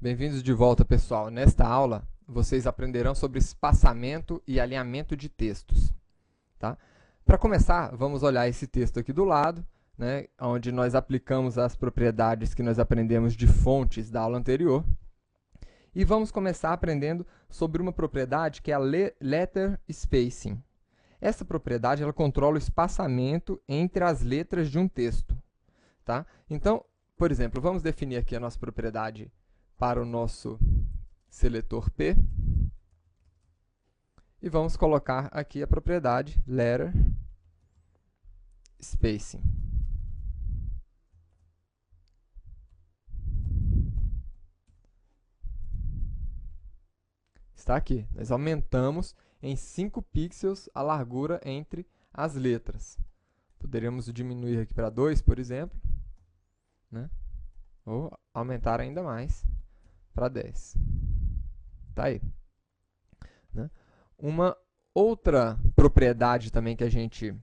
Bem-vindos de volta, pessoal. Nesta aula, vocês aprenderão sobre espaçamento e alinhamento de textos. Tá? Para começar, vamos olhar esse texto aqui do lado, né, onde nós aplicamos as propriedades que nós aprendemos de fontes da aula anterior. E vamos começar aprendendo sobre uma propriedade que é a letter spacing. Essa propriedade ela controla o espaçamento entre as letras de um texto. Tá? Então, por exemplo, vamos definir aqui a nossa propriedade para o nosso seletor P e vamos colocar aqui a propriedade letter spacing. Está aqui. Nós aumentamos em 5 pixels a largura entre as letras. Poderíamos diminuir aqui para 2, por exemplo, né? Ou aumentar ainda mais para 10. Tá aí. Né? Uma outra propriedade também que a gente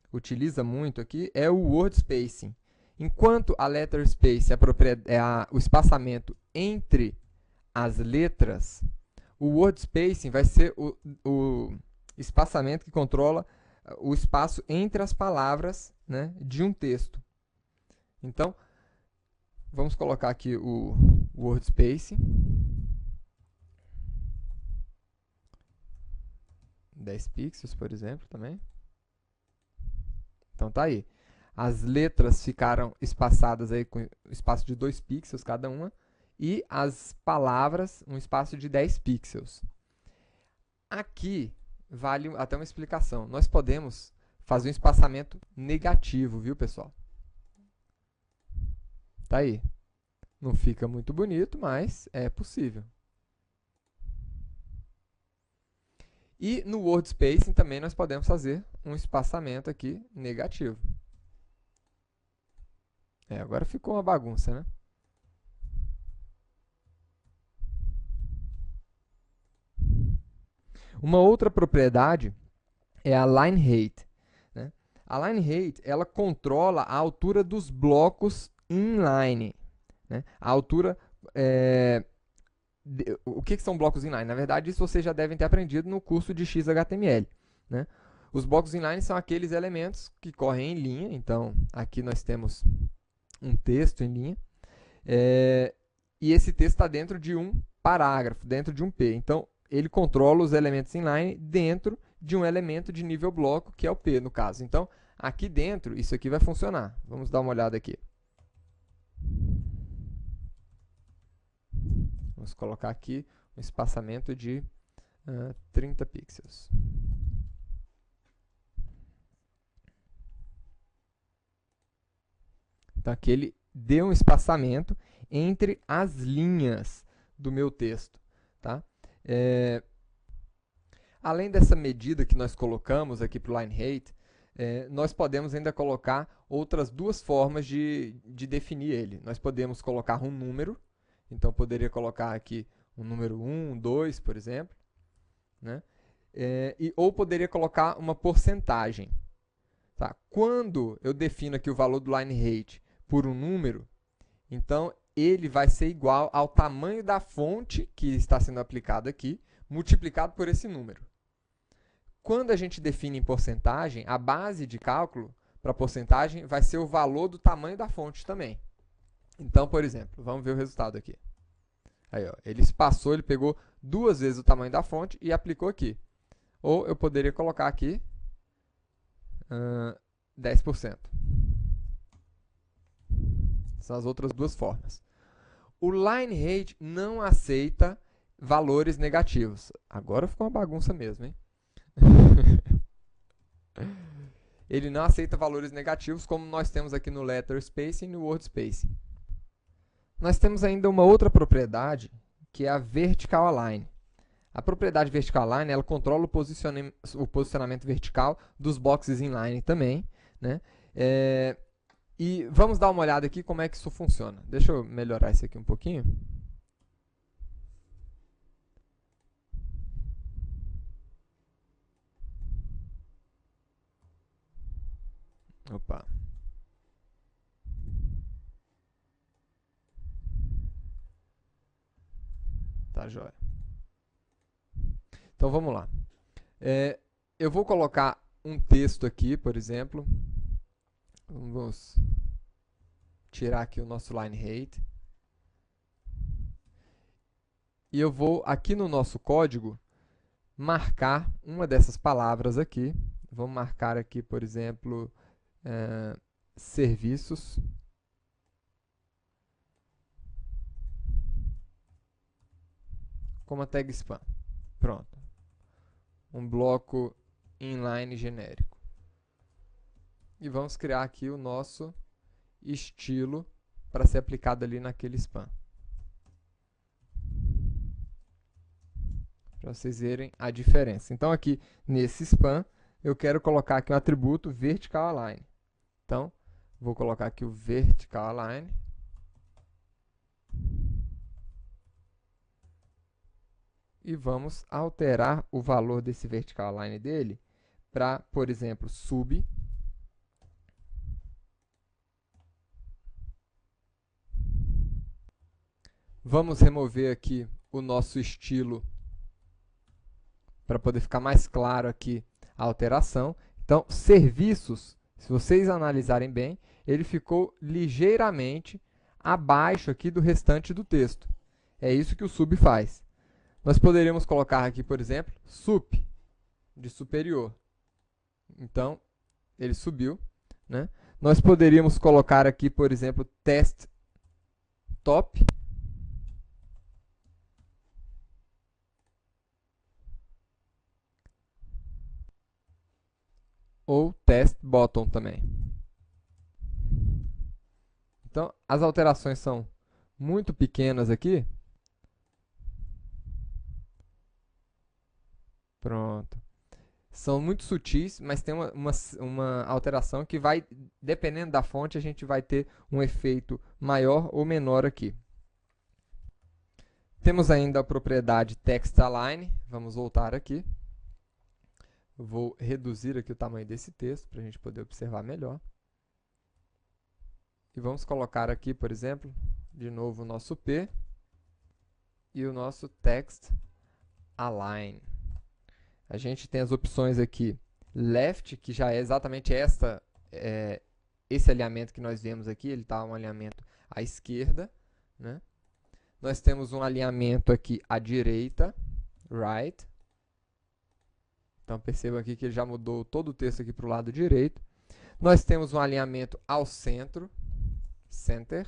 utiliza muito aqui é o word spacing. Enquanto a letter space o espaçamento entre as letras, o word spacing vai ser o espaçamento que controla o espaço entre as palavras, né, de um texto. Então, vamos colocar aqui o word spacing. 10 pixels, por exemplo, também. Então, tá aí. As letras ficaram espaçadas aí com espaço de 2 pixels cada uma e as palavras um espaço de 10 pixels. Aqui vale até uma explicação. Nós podemos fazer um espaçamento negativo, viu, pessoal? Tá aí. Não fica muito bonito, mas é possível. E no word spacing também nós podemos fazer um espaçamento aqui negativo. Agora ficou uma bagunça, né? Uma outra propriedade é a line height. Né? A line height ela controla a altura dos blocos inline. Né? A altura... o que são blocos inline? Na verdade, isso vocês já devem ter aprendido no curso de XHTML. Né? Os blocos inline são aqueles elementos que correm em linha. Então, aqui nós temos um texto em linha. E esse texto está dentro de um parágrafo, dentro de um P. Então, ele controla os elementos inline dentro de um elemento de nível bloco, que é o P, no caso. Então, aqui dentro, isso aqui vai funcionar. Vamos dar uma olhada aqui. Vamos colocar aqui um espaçamento de 30 pixels. Então, aqui ele deu um espaçamento entre as linhas do meu texto. Tá? Além dessa medida que nós colocamos aqui para o line height, nós podemos ainda colocar outras duas formas de definir ele. Nós podemos colocar um número, então poderia colocar aqui um número 1, 2, por exemplo, né? Ou poderia colocar uma porcentagem. Tá? Quando eu defino aqui o valor do line height por um número, então ele vai ser igual ao tamanho da fonte que está sendo aplicado aqui, multiplicado por esse número. Quando a gente define em porcentagem, a base de cálculo para porcentagem vai ser o valor do tamanho da fonte também. Então, por exemplo, vamos ver o resultado aqui. Aí, ó, ele espaçou, ele pegou 2 vezes o tamanho da fonte e aplicou aqui. Ou eu poderia colocar aqui 10%. São as outras duas formas. O line height não aceita valores negativos. Agora ficou uma bagunça mesmo, hein? Ele não aceita valores negativos, como nós temos aqui no letter spacing e no word spacing. Nós temos ainda uma outra propriedade, que é a vertical align. A propriedade vertical align ela controla o posicionamento vertical dos boxes inline também. Né? E vamos dar uma olhada aqui como é que isso funciona. Deixa eu melhorar isso aqui um pouquinho. Opa. Tá joia. Então vamos lá. Eu vou colocar um texto aqui, por exemplo. Vamos tirar aqui o nosso line height. E eu vou, aqui no nosso código, marcar uma dessas palavras aqui. Vamos marcar aqui, por exemplo, serviços. Como a tag spam. Pronto. Um bloco inline genérico. E vamos criar aqui o nosso estilo para ser aplicado ali naquele spam. Para vocês verem a diferença. Então, aqui nesse spam, eu quero colocar aqui um atributo vertical align. Então, vou colocar aqui o vertical align. E vamos alterar o valor desse vertical align dele para, por exemplo, sub. Vamos remover aqui o nosso estilo para poder ficar mais claro aqui a alteração. Então, serviços, se vocês analisarem bem, ele ficou ligeiramente abaixo aqui do restante do texto. É isso que o sub faz. Nós poderíamos colocar aqui, por exemplo, sup, de superior. Então, ele subiu, né? Nós poderíamos colocar aqui, por exemplo, test top. Ou test bottom também. Então, as alterações são muito pequenas aqui. Pronto. São muito sutis, mas tem uma alteração que vai, dependendo da fonte, a gente vai ter um efeito maior ou menor aqui. Temos ainda a propriedade text align. Vamos voltar aqui. Vou reduzir aqui o tamanho desse texto para a gente poder observar melhor. E vamos colocar aqui, por exemplo, de novo o nosso P e o nosso text align. A gente tem as opções aqui left, que já é exatamente esse alinhamento que nós vemos aqui, ele está um alinhamento à esquerda, né? Nós temos um alinhamento aqui à direita, right. Então, percebam aqui que ele já mudou todo o texto aqui para o lado direito. Nós temos um alinhamento ao centro, center.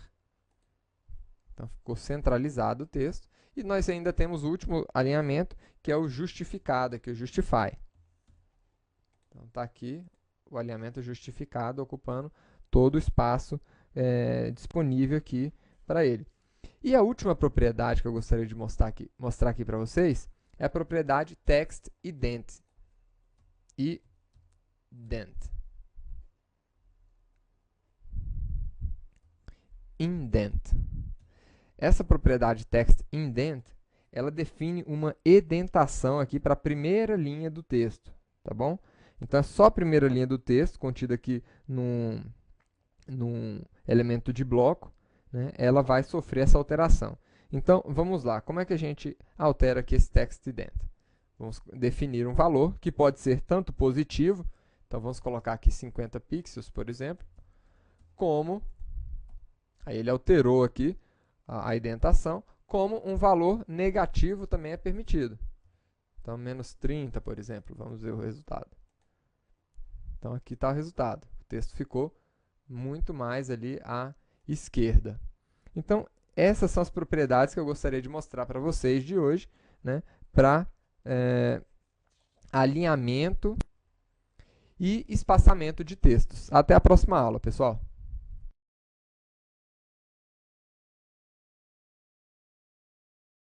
Então, ficou centralizado o texto. E nós ainda temos o último alinhamento, que é o justificado, que é o justify. Então, está aqui o alinhamento justificado, ocupando todo o espaço disponível aqui para ele. E a última propriedade que eu gostaria de mostrar aqui para vocês é a propriedade text indent. Indent. Essa propriedade text indent, ela define uma edentação aqui para a primeira linha do texto, tá bom? Então, é só a primeira linha do texto, contida aqui num elemento de bloco, né? Ela vai sofrer essa alteração. Então, vamos lá. Como é que a gente altera aqui esse text indent? Vamos definir um valor que pode ser tanto positivo, então vamos colocar aqui 50 pixels, por exemplo, como, aí ele alterou aqui a indentação, como um valor negativo também é permitido. Então, menos 30, por exemplo, vamos ver o resultado. Então, aqui está o resultado. O texto ficou muito mais ali à esquerda. Então, essas são as propriedades que eu gostaria de mostrar para vocês de hoje, né, para alinhamento e espaçamento de textos. Até a próxima aula, pessoal!